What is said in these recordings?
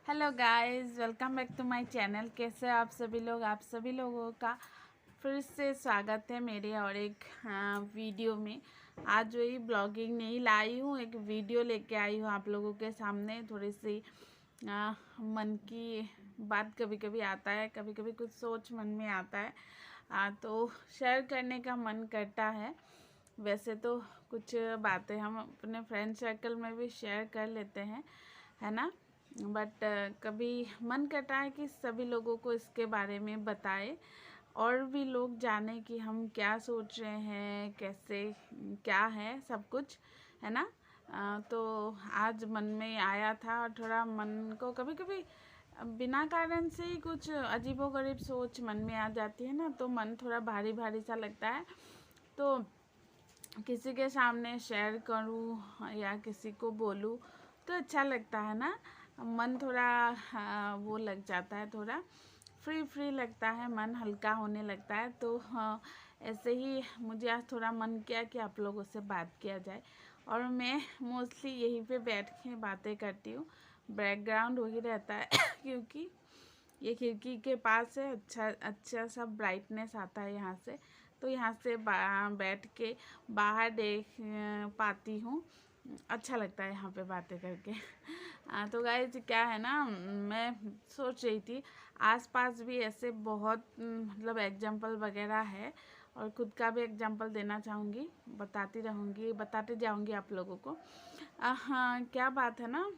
Hello guys, welcome back to my channel. कैसे हैं आप सभी लोग? आप सभी लोगों का फिर से स्वागत है मेरे और एक वीडियो में। आज वही ब्लॉगिंग नहीं लाई हूँ, एक वीडियो लेके आई हूँ आप लोगों के सामने। थोड़ी सी मन की बात कभी कभी आता है, कभी कभी कुछ सोच मन में आता है तो शेयर करने का मन करता है। वैसे तो कुछ बातें हम अपने फ्रेंड सर्कल में भी शेयर कर लेते हैं, है ना। बट कभी मन करता है कि सभी लोगों को इसके बारे में बताए और भी लोग जाने कि हम क्या सोच रहे हैं, कैसे क्या है सब कुछ, है ना। तो आज मन में आया था और थोड़ा मन को कभी कभी बिना कारण से ही कुछ अजीबोगरीब सोच मन में आ जाती है ना, तो मन थोड़ा भारी भारी सा लगता है। तो किसी के सामने शेयर करूं या किसी को बोलूं तो अच्छा लगता है ना। मन थोड़ा वो लग जाता है, थोड़ा फ्री फ्री लगता है, मन हल्का होने लगता है। तो ऐसे ही मुझे आज थोड़ा मन किया कि आप लोगों से बात किया जाए। और मैं मोस्टली यहीं पे बैठ के बातें करती हूँ, बैकग्राउंड वही रहता है क्योंकि ये खिड़की के पास है, अच्छा अच्छा सा ब्राइटनेस आता है यहाँ से। तो यहाँ से बैठ के बाहर देख पाती हूँ, अच्छा लगता है यहाँ पे बातें करके। तो गाइस क्या है ना, मैं सोच रही थी आसपास भी ऐसे बहुत मतलब एग्जाम्पल वगैरह है और खुद का भी एग्जाम्पल देना चाहूँगी, बताती रहूँगी, बताते जाऊँगी आप लोगों को। हाँ, क्या बात है ना,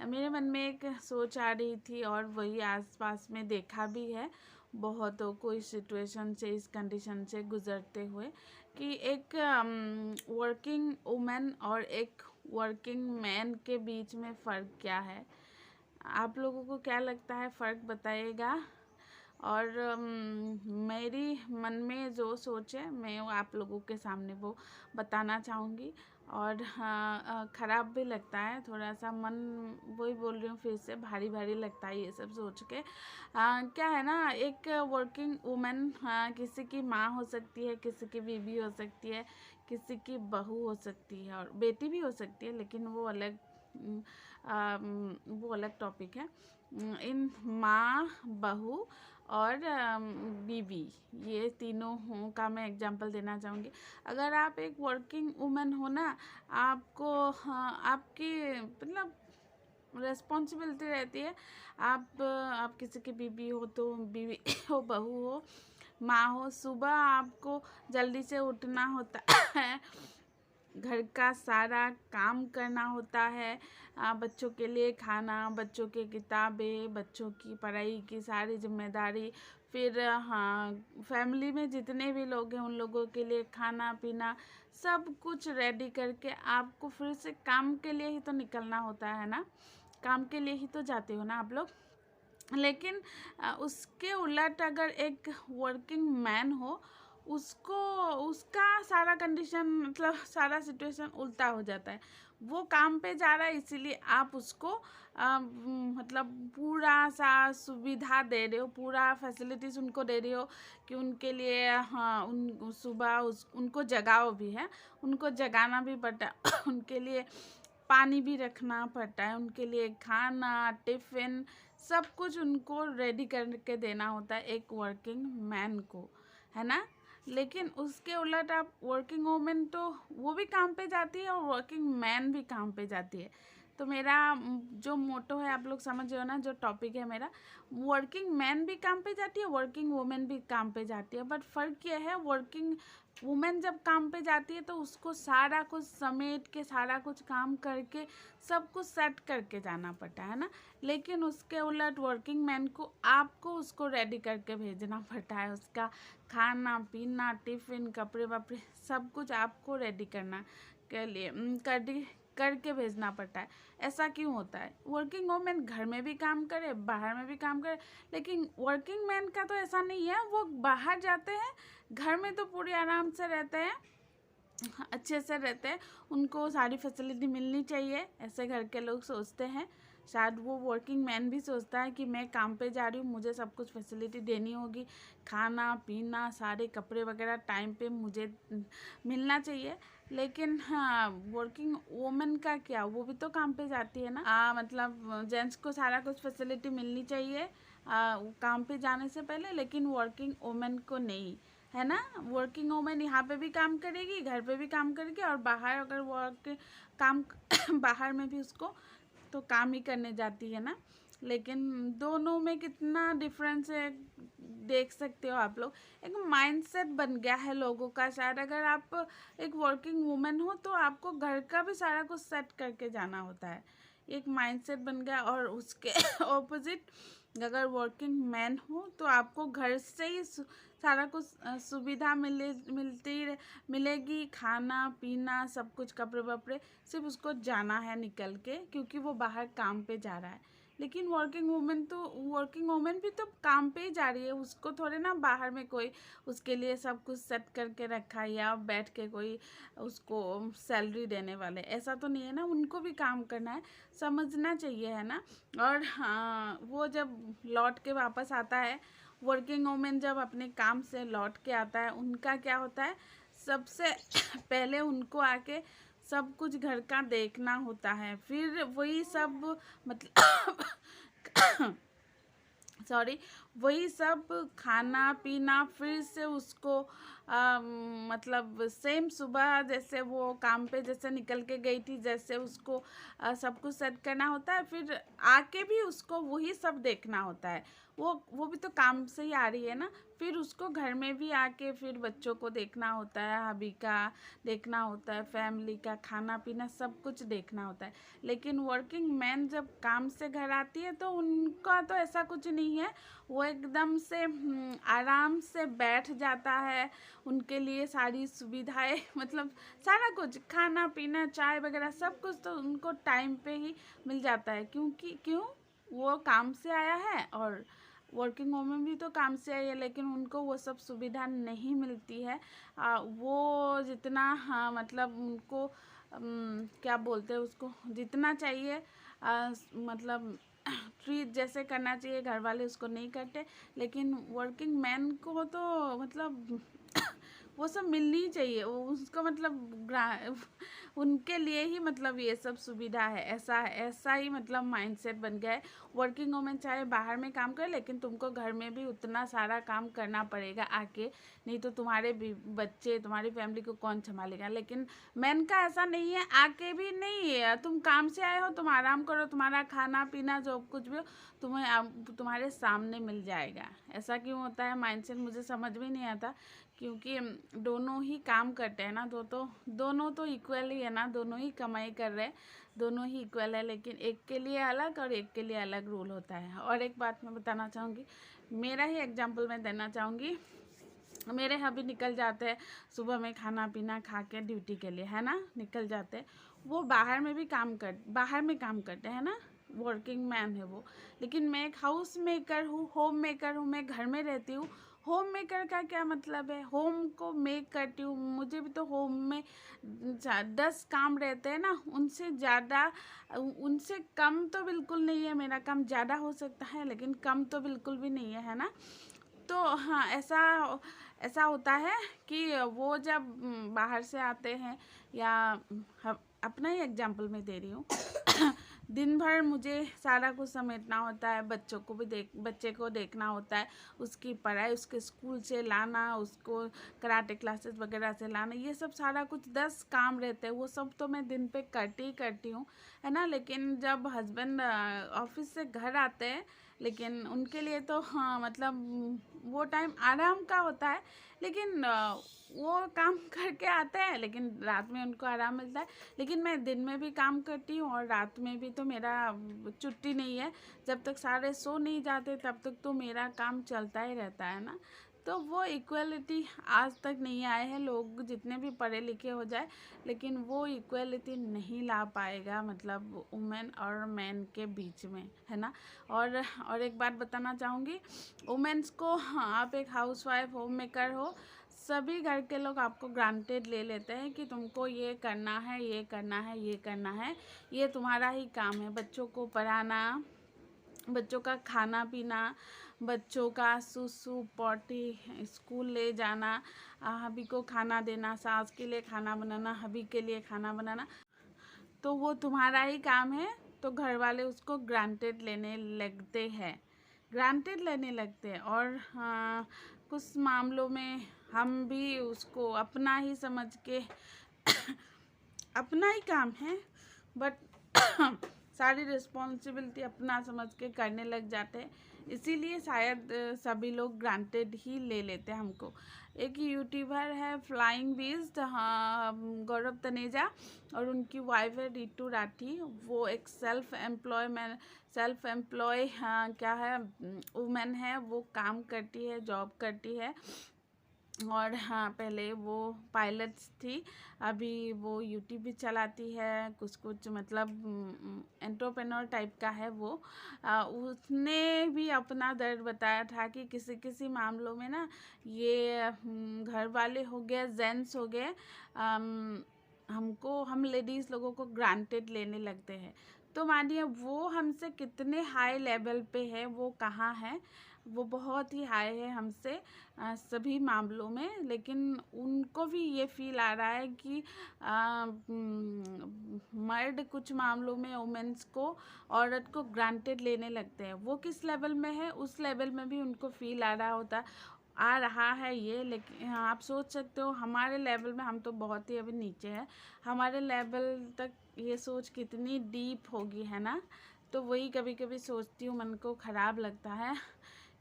मेरे मन में एक सोच आ रही थी और वही आसपास में देखा भी है बहुतों को इस सिचुएशन से, इस कंडीशन से गुजरते हुए, कि एक वर्किंग वुमेन और एक वर्किंग मैन के बीच में फ़र्क क्या है। आप लोगों को क्या लगता है, फ़र्क बताइएगा। और मेरी मन में जो सोच है मैं वो आप लोगों के सामने वो बताना चाहूँगी। और हाँ, ख़राब भी लगता है थोड़ा सा मन, वही बोल रही हूँ फिर से, भारी भारी लगता है ये सब सोच के। क्या है ना, एक वर्किंग वुमेन किसी की माँ हो सकती है, किसी की बीवी हो सकती है, किसी की बहू हो सकती है और बेटी भी हो सकती है, लेकिन वो अलग वो अलग टॉपिक है। इन माँ, बहू और बीवी, ये तीनों हों का मैं एग्जांपल देना चाहूँगी। अगर आप एक वर्किंग वुमेन हो ना, आपको आपकी मतलब रिस्पॉन्सिबिलिटी रहती है। आप किसी की बीवी हो तो बीवी हो, बहू हो, माँ हो, सुबह आपको जल्दी से उठना होता है, घर का सारा काम करना होता है, बच्चों के लिए खाना, बच्चों की किताबें, बच्चों की पढ़ाई की सारी जिम्मेदारी, फिर हाँ फैमिली में जितने भी लोग हैं उन लोगों के लिए खाना पीना सब कुछ रेडी करके आपको फिर से काम के लिए ही तो निकलना होता है ना, काम के लिए ही तो जाते हो ना आप लोग। लेकिन उसके उलट अगर एक वर्किंग मैन हो, उसको उसका सारा कंडीशन मतलब सारा सिचुएशन उल्टा हो जाता है। वो काम पे जा रहा है इसीलिए आप उसको मतलब पूरा सा सुविधा दे रहे हो, पूरा फैसिलिटीज़ उनको दे रहे हो कि उनके लिए हाँ सुबह उनको जगाओ भी है, उनको जगाना भी पड़ता है उनके लिए पानी भी रखना पड़ता है, उनके लिए खाना, टिफ़िन, सब कुछ उनको रेडी करके देना होता है एक वर्किंग मैन को, है ना। लेकिन उसके उलट आप वर्किंग वुमेन तो वो भी काम पे जाती है और वर्किंग मैन भी काम पे जाती है। तो मेरा जो मोटो है आप लोग समझ रहे हो ना, जो टॉपिक है मेरा, वर्किंग मैन भी काम पे जाती है, वर्किंग वुमेन भी काम पे जाती है। बट फ़र्क ये है, वर्किंग वुमेन जब काम पे जाती है तो उसको सारा कुछ समेट के, सारा कुछ काम करके, सब कुछ सेट करके जाना पड़ता है ना। लेकिन उसके उलट वर्किंग मैन को आपको उसको रेडी करके भेजना पड़ता है, उसका खाना पीना, टिफ़िन, कपड़े वपड़े सब कुछ आपको रेडी करना के लिए करके भेजना पड़ता है। ऐसा क्यों होता है? वर्किंग वुमेन घर में भी काम करे, बाहर में भी काम करे, लेकिन वर्किंग मैन का तो ऐसा नहीं है। वो बाहर जाते हैं, घर में तो पूरे आराम से रहते हैं, अच्छे से रहते हैं, उनको सारी फैसिलिटी मिलनी चाहिए, ऐसे घर के लोग सोचते हैं। शायद वो वर्किंग मैन भी सोचता है कि मैं काम पे जा रही हूँ, मुझे सब कुछ फैसिलिटी देनी होगी, खाना पीना सारे कपड़े वगैरह टाइम पे मुझे मिलना चाहिए। लेकिन हाँ, वर्किंग वुमेन का क्या, वो भी तो काम पे जाती है ना। मतलब जेंट्स को सारा कुछ फैसिलिटी मिलनी चाहिए काम पे जाने से पहले, लेकिन वर्किंग वुमेन को नहीं, है ना। वर्किंग वुमेन यहाँ पे भी काम करेगी, घर पे भी काम करेगी, और बाहर अगर वर्क काम बाहर में भी उसको तो काम ही करने जाती है ना। लेकिन दोनों में कितना डिफरेंस है देख सकते हो आप लोग। एक माइंडसेट बन गया है लोगों का शायद, अगर आप एक वर्किंग वुमेन हो तो आपको घर का भी सारा कुछ सेट करके जाना होता है, एक माइंडसेट बन गया। और उसके ऑपोजिट अगर वर्किंग मैन हो तो आपको घर से ही सारा कुछ सुविधा मिलेगी, खाना पीना सब कुछ, कपड़े वपड़े, सिर्फ उसको जाना है निकल के, क्योंकि वो बाहर काम पे जा रहा है। लेकिन वर्किंग वुमेन भी तो काम पे ही जा रही है, उसको थोड़े ना बाहर में कोई उसके लिए सब कुछ सेट करके रखा है या बैठ के कोई उसको सैलरी देने वाले, ऐसा तो नहीं है ना। उनको भी काम करना है, समझना चाहिए, है ना। और हाँ, वो जब लौट के वापस आता है, वर्किंग वुमेन जब अपने काम से लौट के आता है, उनका क्या होता है, सबसे पहले उनको आके सब कुछ घर का देखना होता है, फिर वही सब मतलब सॉरी, वही सब खाना पीना फिर से उसको मतलब सेम सुबह जैसे वो काम पे जैसे निकल के गई थी, जैसे उसको सब कुछ सेट करना होता है, फिर आके भी उसको वही सब देखना होता है। वो भी तो काम से ही आ रही है ना, फिर उसको घर में भी आके फिर बच्चों को देखना होता है, हबी का देखना होता है, फैमिली का खाना पीना सब कुछ देखना होता है। लेकिन वर्किंग मैन जब काम से घर आती है तो उनका तो ऐसा कुछ नहीं है, वो एकदम से आराम से बैठ जाता है, उनके लिए सारी सुविधाएं मतलब सारा कुछ खाना पीना चाय वगैरह सब कुछ तो उनको टाइम पे ही मिल जाता है, क्यों वो काम से आया है। और वर्किंग वूमेन भी तो काम से आई है, लेकिन उनको वो सब सुविधा नहीं मिलती है। वो जितना हाँ मतलब उनको क्या बोलते हैं उसको, जितना चाहिए मतलब ट्रीट जैसे करना चाहिए घर वाले उसको नहीं करते। लेकिन वर्किंग मैन को तो मतलब वो सब मिलनी चाहिए, वो उसको मतलब उनके लिए ही मतलब ये सब सुविधा है, ऐसा ही मतलब माइंडसेट बन गया है। वर्किंग वुमेन चाहे बाहर में काम करे, लेकिन तुमको घर में भी उतना सारा काम करना पड़ेगा आके, नहीं तो तुम्हारे बच्चे तुम्हारी फैमिली को कौन संभालेगा। लेकिन मैन का ऐसा नहीं है, आके भी नहीं है, तुम काम से आए हो तुम आराम करो, तुम्हारा खाना पीना जो कुछ भी हो तुम्हारे सामने मिल जाएगा। ऐसा क्यों होता है माइंडसेट, मुझे समझ में नहीं आता, क्योंकि दोनों ही काम करते हैं ना, दोनों तो इक्वल ही है ना, दोनों ही कमाई कर रहे हैं, दोनों ही इक्वल है, लेकिन एक के लिए अलग और एक के लिए अलग रूल होता है। और एक बात मैं बताना चाहूँगी, मेरा ही एग्जांपल मैं देना चाहूँगी। मेरे हबी निकल जाते हैं सुबह में खाना पीना खा के ड्यूटी के लिए, है ना, निकल जाते हैं। वो बाहर में काम करते हैं ना, वर्किंग मैन है वो। लेकिन मैं एक हाउस मेकर हूँ, होम मेकर हूँ, मैं घर में रहती हूँ। होम मेकर का क्या मतलब है, होम को मेक करती हूँ, मुझे भी तो होम में 10 काम रहते हैं ना, उनसे ज़्यादा उनसे कम तो बिल्कुल नहीं है, मेरा काम ज़्यादा हो सकता है लेकिन कम तो बिल्कुल भी नहीं है ना। तो हाँ, ऐसा होता है कि वो जब बाहर से आते हैं, या अपना ही एग्जांपल मैं दे रही हूँ दिन भर मुझे सारा कुछ समेटना होता है, बच्चे को देखना होता है, उसकी पढ़ाई, उसके स्कूल से लाना, उसको कराटे क्लासेस वगैरह से लाना, ये सब सारा कुछ 10 काम रहते हैं, वो सब तो मैं दिन पे करती हूँ, है ना। लेकिन जब हस्बैंड ऑफिस से घर आते हैं, लेकिन उनके लिए तो हाँ मतलब वो टाइम आराम का होता है, लेकिन वो काम करके आते हैं, लेकिन रात में उनको आराम मिलता है। लेकिन मैं दिन में भी काम करती हूँ और रात में भी, तो मेरा छुट्टी नहीं है, जब तक सारे सो नहीं जाते तब तक तो मेरा काम चलता ही रहता है ना। तो वो इक्वलिटी आज तक नहीं आए हैं, लोग जितने भी पढ़े लिखे हो जाए, लेकिन वो इक्वलिटी नहीं ला पाएगा मतलब वुमेन और मैन के बीच में, है ना। और एक बात बताना चाहूँगी, वुमेन्स को, हाँ, आप एक हाउसवाइफ होम मेकर हो, सभी घर के लोग आपको ग्रांटेड ले लेते हैं कि तुमको ये करना है, ये करना है, ये करना है, ये तुम्हारा ही काम है, बच्चों को पढ़ाना, बच्चों का खाना पीना, बच्चों का सुसु पॉटी, स्कूल ले जाना, हबी को खाना देना, सास के लिए खाना बनाना, हबी के लिए खाना बनाना, तो वो तुम्हारा ही काम है। तो घर वाले उसको ग्रांटेड लेने लगते हैं, ग्रांटेड लेने लगते हैं। और कुछ मामलों में हम भी उसको अपना ही समझ के अपना ही काम है, बट सारी रिस्पॉन्सिबिलिटी अपना समझ के करने लग जाते हैं। इसीलिए शायद सभी लोग ग्रांटेड ही ले लेते हैं हमको। एक यूट्यूबर है फ्लाइंग बीस्ट, हाँ, गौरव तनेजा, और उनकी वाइफ है रितु राठी। वो एक सेल्फ एम्प्लॉय क्या है, वुमेन है। वो काम करती है, जॉब करती है। और हाँ, पहले वो पायलट्स थी, अभी वो यूट्यूब भी चलाती है। कुछ मतलब एंटरप्रेन्योर टाइप का है वो। उसने भी अपना दर्द बताया था कि किसी किसी मामलों में ना ये घर वाले हो गए, जेंट्स हो गए, हम लेडीज़ लोगों को ग्रांटेड लेने लगते हैं। तो मानिए वो हमसे कितने हाई लेवल पे है, वो कहाँ है, वो बहुत ही हाई है हमसे सभी मामलों में। लेकिन उनको भी ये फील आ रहा है कि मर्द कुछ मामलों में वुमेन्स को, औरत को ग्रांटेड लेने लगते हैं। वो किस लेवल में है, उस लेवल में भी उनको फील आ रहा है ये। लेकिन हाँ, आप सोच सकते हो हमारे लेवल में, हम तो बहुत ही अभी नीचे हैं, हमारे लेवल तक ये सोच कितनी डीप होगी, है ना। तो वही कभी कभी सोचती हूँ, मन को ख़राब लगता है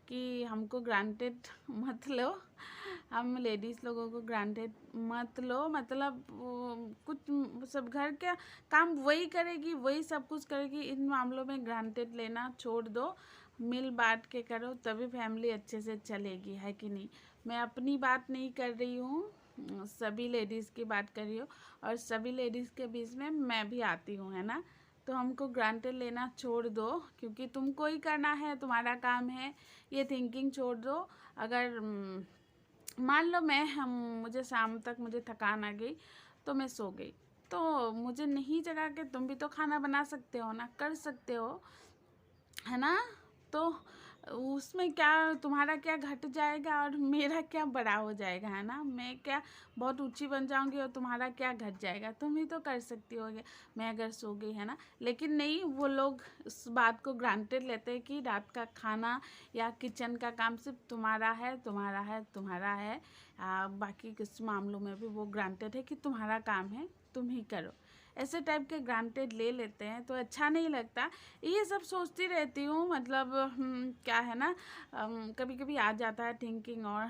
कि हमको ग्रांटेड मत लो, हम लेडीज़ लोगों को ग्रांटेड मत लो। मतलब कुछ सब घर के काम वही करेगी, वही सब कुछ करेगी, इन मामलों में ग्रांटेड लेना छोड़ दो। मिल बांट के करो, तभी फैमिली अच्छे से चलेगी, है कि नहीं। मैं अपनी बात नहीं कर रही हूँ, सभी लेडीज़ की बात कर रही हूँ। और सभी लेडीज़ के बीच में मैं भी आती हूँ, है ना। तो हमको ग्रांटेड लेना छोड़ दो, क्योंकि तुमको ही करना है, तुम्हारा काम है। ये थिंकिंग छोड़ दो। अगर मान लो मुझे शाम तक मुझे थकान आ गई, तो मैं सो गई, तो मुझे नहीं जगा के तुम भी तो खाना बना सकते हो ना, कर सकते हो, है ना। तो उसमें क्या, तुम्हारा क्या घट जाएगा और मेरा क्या बड़ा हो जाएगा, है ना। मैं क्या बहुत ऊंची बन जाऊंगी और तुम्हारा क्या घट जाएगा, तुम ही तो कर सकती होगे, मैं अगर सो गई, है ना। लेकिन नहीं, वो लोग इस बात को ग्रांटेड लेते हैं कि रात का खाना या किचन का काम सिर्फ तुम्हारा है, तुम्हारा है, तुम्हारा है। बाकी किस मामलों में भी वो ग्रांटेड है कि तुम्हारा काम है, तुम ही करो। ऐसे टाइप के ग्रांटेड ले लेते हैं, तो अच्छा नहीं लगता। ये सब सोचती रहती हूँ, मतलब क्या है ना, कभी कभी आ जाता है थिंकिंग। और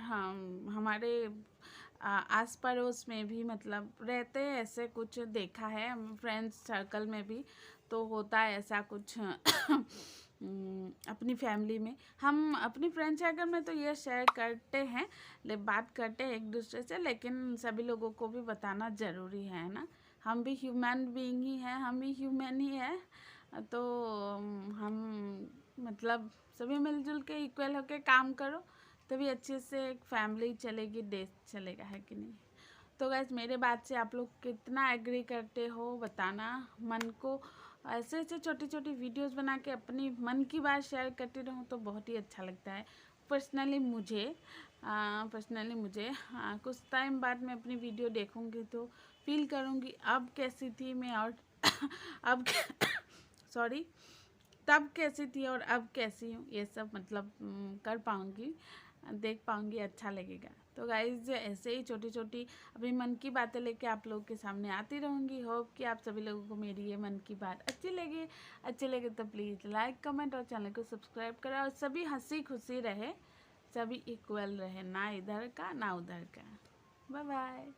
हमारे आस पड़ोस में भी मतलब रहते हैं, ऐसे कुछ देखा है, फ्रेंड्स सर्कल में भी तो होता है ऐसा कुछ। अपनी फैमिली में, हम अपनी फ्रेंड सर्कल में तो ये शेयर करते हैं, बात करते हैं एक दूसरे से, लेकिन सभी लोगों को भी बताना ज़रूरी है ना। हम भी ह्यूमन बीइंग ही हैं, हम भी ह्यूमन ही है। तो हम मतलब सभी मिलजुल के इक्वल होके काम करो, तभी अच्छे से एक फैमिली चलेगी, देश चलेगा, है कि नहीं। तो गैस, मेरे बात से आप लोग कितना एग्री करते हो बताना। मन को ऐसे ऐसे छोटी छोटी वीडियोस बना के अपनी मन की बात शेयर करती रहूँ तो बहुत ही अच्छा लगता है। पर्सनली मुझे कुछ टाइम बाद मैं अपनी वीडियो देखूँगी तो फील करूँगी अब कैसी थी मैं, और अब सॉरी तब कैसी थी और अब कैसी हूँ, ये सब मतलब कर पाऊँगी, देख पाऊँगी, अच्छा लगेगा। तो गाइज, ऐसे ही छोटी छोटी अपनी मन की बातें लेके आप लोगों के सामने आती रहूँगी। होप कि आप सभी लोगों को मेरी ये मन की बात अच्छी लगे तो प्लीज़ लाइक, कमेंट और चैनल को सब्सक्राइब करें। और सभी हंसी खुशी रहे, सभी इक्वल रहे, ना इधर का ना उधर का। Bye bye.